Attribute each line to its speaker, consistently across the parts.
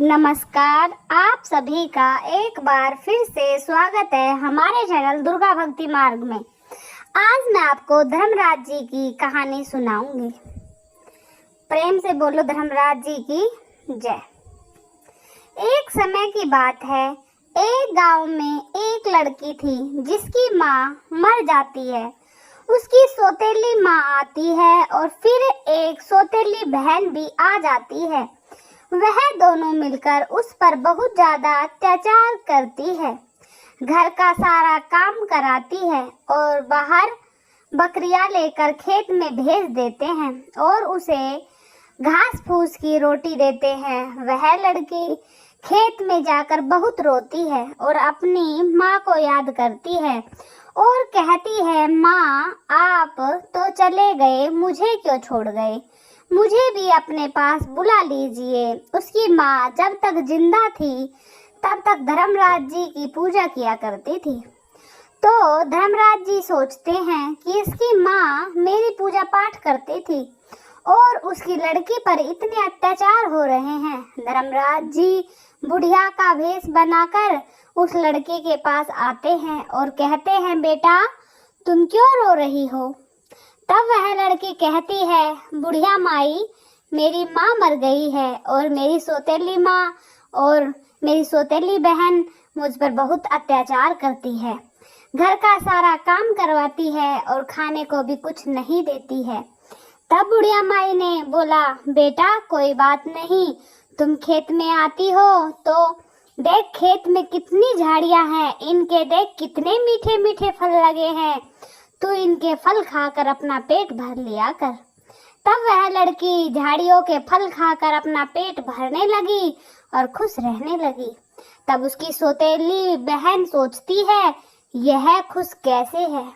Speaker 1: नमस्कार, आप सभी का एक बार फिर से स्वागत है हमारे चैनल दुर्गा भक्ति मार्ग में। आज मैं आपको धर्मराज जी की कहानी सुनाऊंगी। प्रेम से बोलो धर्मराज जी की जय। एक समय की बात है, एक गांव में एक लड़की थी जिसकी माँ मर जाती है। उसकी सौतेली माँ आती है और फिर एक सौतेली बहन भी आ जाती है। वह दोनों मिलकर उस पर बहुत ज्यादा अत्याचार करती है, घर का सारा काम कराती है और बाहर बकरियां लेकर खेत में भेज देते हैं और उसे घास फूस की रोटी देते हैं। वह लड़की खेत में जाकर बहुत रोती है और अपनी माँ को याद करती है और कहती है, माँ आप तो चले गए, मुझे क्यों छोड़ गए, मुझे भी अपने पास बुला लीजिए। उसकी माँ जब तक जिंदा थी तब तक धर्मराज जी की पूजा किया करती थी। तो धर्मराज जी सोचते हैं कि इसकी माँ मेरी पूजा पाठ करती थी और उसकी लड़की पर इतने अत्याचार हो रहे हैं। धर्मराज जी बुढ़िया का भेष बनाकर उस लड़के के पास आते हैं और कहते हैं, बेटा तुम क्यों रो रही हो। तब वह लड़की कहती है, बुढ़िया माई मेरी माँ मर गई है और मेरी सौतेली माँ और मेरी सौतेली बहन मुझ पर बहुत अत्याचार करती है, घर का सारा काम करवाती है और खाने को भी कुछ नहीं देती है। तब बुढ़िया माई ने बोला, बेटा कोई बात नहीं, तुम खेत में आती हो तो देख खेत में कितनी झाड़ियां हैं, इनके देख कितने मीठे मीठे फल लगे हैं, तू इनके फल खाकर अपना पेट भर लिया कर। तब वह लड़की झाड़ियों के फल खाकर अपना पेट भरने लगी और खुश रहने लगी। तब उसकी सौतेली बहन सोचती है, यह खुश कैसे है,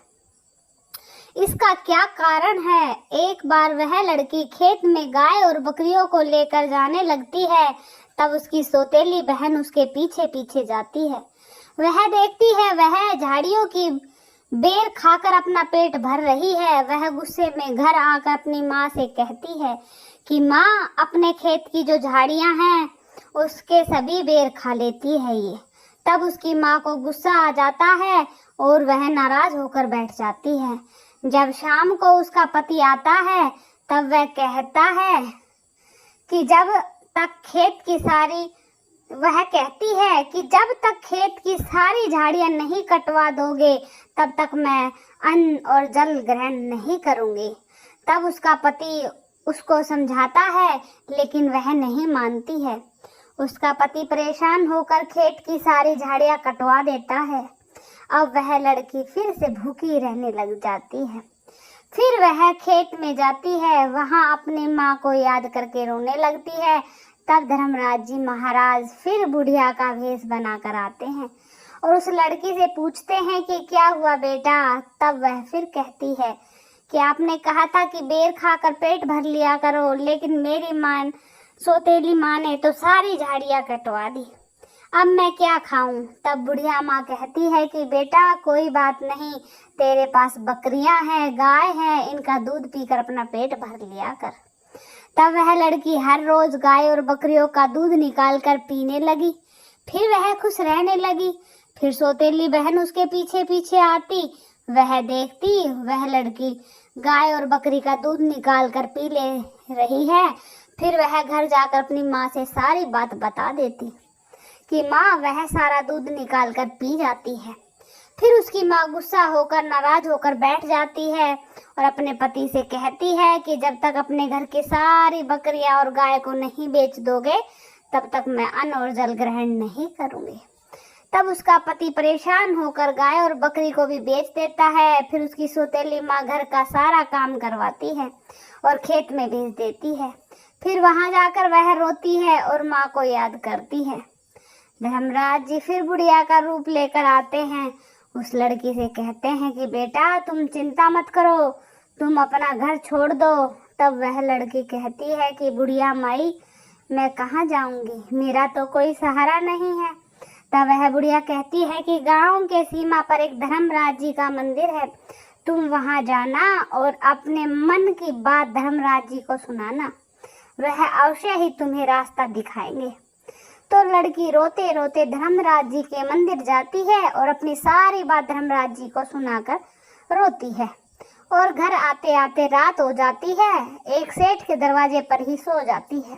Speaker 1: इसका क्या कारण है। एक बार वह लड़की खेत में गाय और बकरियों को लेकर जाने लगती है। तब उसकी सौतेली बहन उसके पीछे पीछे जाती है। वह देखती है वह झाड़ियों की बेर खाकर अपना पेट भर रही है। वह गुस्से में घर आकर अपनी माँ से कहती है कि माँ अपने खेत की जो झाड़ियाँ हैं उसके सभी बेर खा लेती है ये। तब उसकी माँ को गुस्सा आ जाता है और वह नाराज होकर बैठ जाती है। जब शाम को उसका पति आता है तब वह कहता है कि जब तक खेत की सारी झाड़ियां नहीं कटवा दोगे तब तक मैं अन्न और जल ग्रहण नहीं करूंगी। तब उसका पति उसको समझाता है लेकिन वह नहीं मानती है। उसका पति परेशान होकर खेत की सारी झाड़ियां कटवा देता है। अब वह लड़की फिर से भूखी रहने लग जाती है। फिर वह खेत में जाती है, वहां अपनी माँ को याद करके रोने लगती है। तब धर्मराज जी महाराज फिर बुढ़िया का भेष बनाकर आते हैं और उस लड़की से पूछते हैं कि क्या हुआ बेटा। तब वह फिर कहती है कि आपने कहा था कि बेर खाकर पेट भर लिया करो, लेकिन मेरी माँ सौतेली माँ ने तो सारी झाड़ियाँ कटवा दी, अब मैं क्या खाऊं। तब बुढ़िया माँ कहती है कि बेटा कोई बात नहीं, तेरे पास बकरियां हैं, गाय है, इनका दूध पीकर अपना पेट भर लिया कर। तब वह लड़की हर रोज गाय और बकरियों का दूध निकाल कर पीने लगी। फिर वह खुश रहने लगी। फिर सौतेली बहन उसके पीछे पीछे आती। वह देखती वह लड़की गाय और बकरी का दूध निकाल कर पी ले रही है। फिर वह घर जाकर अपनी माँ से सारी बात बता देती कि माँ वह सारा दूध निकाल कर पी जाती है। फिर उसकी माँ गुस्सा होकर नाराज होकर बैठ जाती है और अपने पति से कहती है कि जब तक अपने घर की सारी बकरियां और गाय को नहीं बेच दोगे तब तक मैं अन्न और जल ग्रहण नहीं करूंगी। तब उसका पति परेशान होकर गाय और बकरी को भी बेच देता है। फिर उसकी सौतेली माँ घर का सारा काम करवाती है और खेत में भेज देती है। फिर वहां जाकर वह रोती है और माँ को याद करती है। धर्मराज जी फिर बुढ़िया का रूप लेकर आते हैं। उस लड़की से कहते हैं कि बेटा तुम चिंता मत करो, तुम अपना घर छोड़ दो। तब वह लड़की कहती है कि बुढ़िया माई मैं कहाँ जाऊंगी, मेरा तो कोई सहारा नहीं है। तब वह बुढ़िया कहती है कि गांव के सीमा पर एक धर्मराज जी का मंदिर है, तुम वहां जाना और अपने मन की बात धर्मराज जी को सुनाना, वह अवश्य ही तुम्हें रास्ता दिखाएंगे। तो लड़की रोते रोते धर्मराज जी के मंदिर जाती है और अपनी सारी बात धर्मराज जी को सुनाकर रोती है। और घर आते आते रात हो जाती है। एक सेठ के दरवाजे पर ही सो जाती है।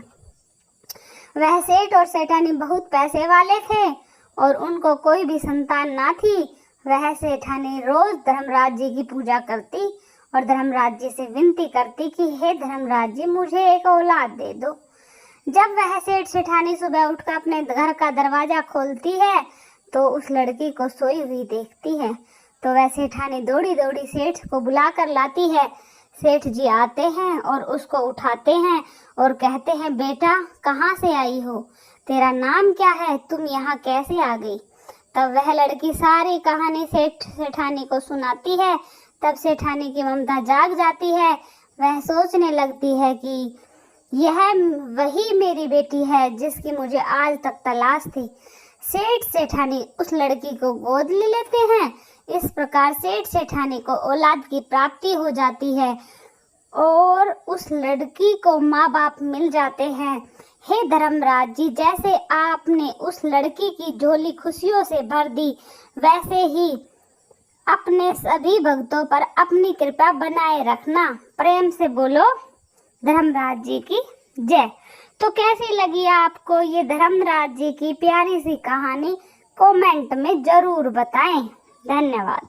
Speaker 1: वह सेठ और सेठानी बहुत पैसे वाले थे और उनको कोई भी संतान ना थी। वह सेठानी रोज धर्मराज जी की पूजा करती और धर्मराज जी से विनती करती कि हे धर्मराज जी, मुझे एक औलाद दे दो। जब वह सेठ सेठानी सुबह उठकर अपने घर का दरवाजा खोलती है तो उस लड़की को सोई हुई देखती है। तो वह सेठानी दौड़ी दौड़ी सेठ को बुला कर लाती है। सेठ जी आते हैं और उसको उठाते हैं और कहते हैं, बेटा कहाँ से आई हो, तेरा नाम क्या है, तुम यहाँ कैसे आ गई। तब वह लड़की सारी कहानी सेठ सेठानी को सुनाती है। तब सेठानी की ममता जाग जाती है। वह सोचने लगती है कि यह वही मेरी बेटी है जिसकी मुझे आज तक तलाश थी। सेठ सेठानी उस लड़की को गोद ले लेते हैं। इस प्रकार सेठ सेठानी को औलाद की प्राप्ति हो जाती है और उस लड़की को माँ बाप मिल जाते हैं। हे धर्मराज जी, जैसे आपने उस लड़की की झोली खुशियों से भर दी, वैसे ही अपने सभी भक्तों पर अपनी कृपा बनाए रखना। प्रेम से बोलो धर्मराज जी की जय। तो कैसी लगी आपको ये धर्मराज जी की प्यारी सी कहानी? कमेंट में जरूर बताएं। धन्यवाद।